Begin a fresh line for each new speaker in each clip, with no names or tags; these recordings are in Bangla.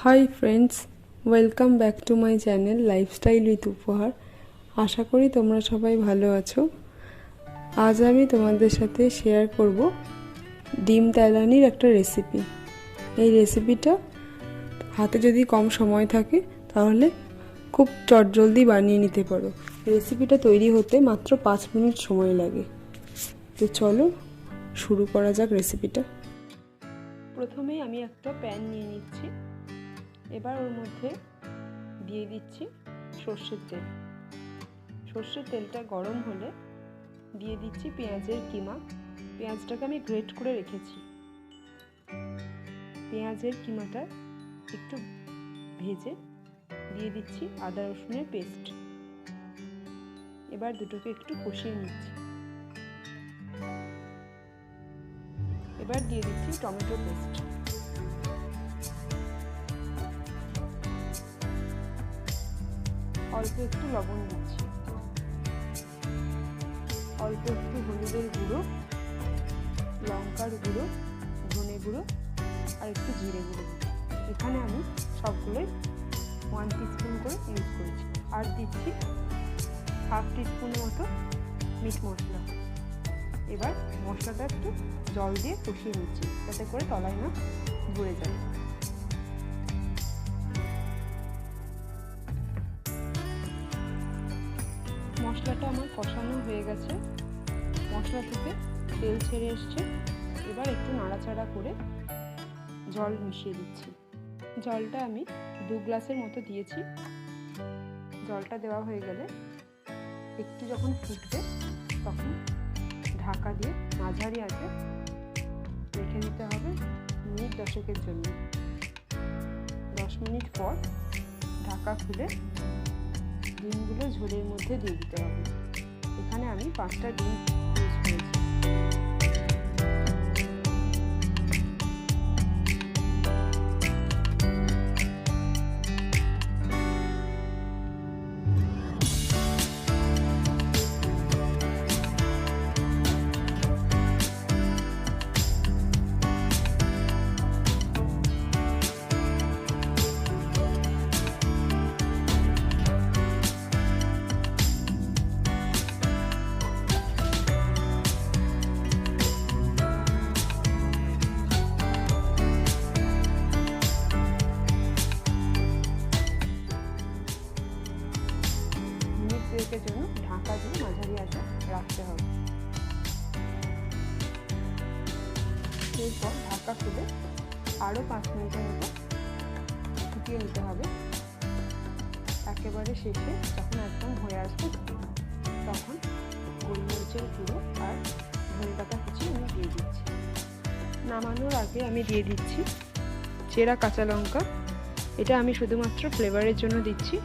Hi friends, welcome back to my channel lifestyle with উপহার। আশা করি তোমরা সবাই ভালো আছো। আজ আমি তোমাদের সাথে শেয়ার করব ডিম তেলানির একটা রেসিপি। এই রেসিপিটা হাতে যদি কম সময় থাকে তাহলে খুব চটজলদি বানিয়ে নিতে পারো। রেসিপিটা তৈরি হতে মাত্র 5 মিনিট সময় লাগে। তো চলো শুরু করা যাক রেসিপিটা। প্রথমেই আমি একটা প্যান নিয়ে নিচ্ছি। এবার ওর মধ্যে দিয়ে দিচ্ছি সর্ষের তেল। সর্ষের তেলটা গরম হলে দিয়ে দিচ্ছি পেঁয়াজের কিমা। পেঁয়াজটাকে আমি গ্রেট করে রেখেছি। পেঁয়াজের কিমাটা একটু ভেজে দিয়ে দিচ্ছি আদা রসুনের পেস্ট। এবার দুটোকে একটু কষিয়ে নিচ্ছি। এবার দিয়ে দিচ্ছি টমেটো পেস্ট। অল্প একটু লবণ দিচ্ছি, অল্প একটু হলুদের গুঁড়ো, লঙ্কার গুঁড়ো, ধনে গুঁড়ো আর একটু জিরে গুঁড়ো। এখানে আমি সবগুলোই 1 টিস্পুন করে ইউজ করেছি। আর দিচ্ছি 1/2 টিস্পুনের মতো মিট মশলা। এবার মশলাটা একটু জল দিয়ে কষিয়ে নিচ্ছি যাতে করে তলায় না ধরে যায়। মশলাটা আমার কষানো হয়ে গেছে, মশলা থেকে তেল ছেড়ে এসছে। এবার একটু নাড়াচাড়া করে জল মিশিয়ে দিচ্ছি। জলটা আমি 2 গ্লাসের মতো দিয়েছি। জলটা দেওয়া হয়ে গেলে একটু যখন ফুটবে তখন ঢাকা দিয়ে মাঝারি আঁচে রেখে দিতে হবে মিনিট 10 জন্য। 10 মিনিট পর ঢাকা খুলে ডিমগুলো ঝোলের মধ্যে দিয়ে দিতে হবে। এখানে আমি 5টা ডিম ইউজ করেছি। মিনিটের জন্য ঢাকা দিয়ে মাঝারি আঁচে রাখতে হবে। এরপর ঢাকা খুলে আরও 5 মিনিটের মতো ফুটিয়ে নিতে হবে। একেবারে শেষে যখন একদম হয়ে আসবে তখন গোলমরিচের গুঁড়ো আর ধনেপাতা কুচি আমি দিয়ে দিচ্ছি। নামানোর আগে আমি দিয়ে দিচ্ছি চেরা কাঁচা লঙ্কা। এটা আমি শুধুমাত্র ফ্লেভারের জন্য দিচ্ছি।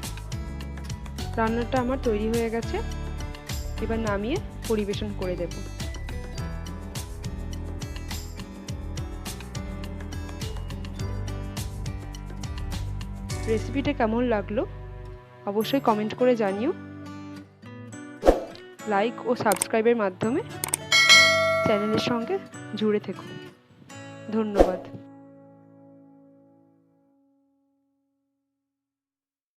রান্নাটা আমার তৈরি হয়ে গেছে। এবার নামিয়ে পরিবেশন করে দেব। রেসিপিটা কেমন লাগলো অবশ্যই কমেন্ট করে জানিও। লাইক ও সাবস্ক্রাইবের মাধ্যমে চ্যানেলের সঙ্গে জুড়ে থেকো। ধন্যবাদ।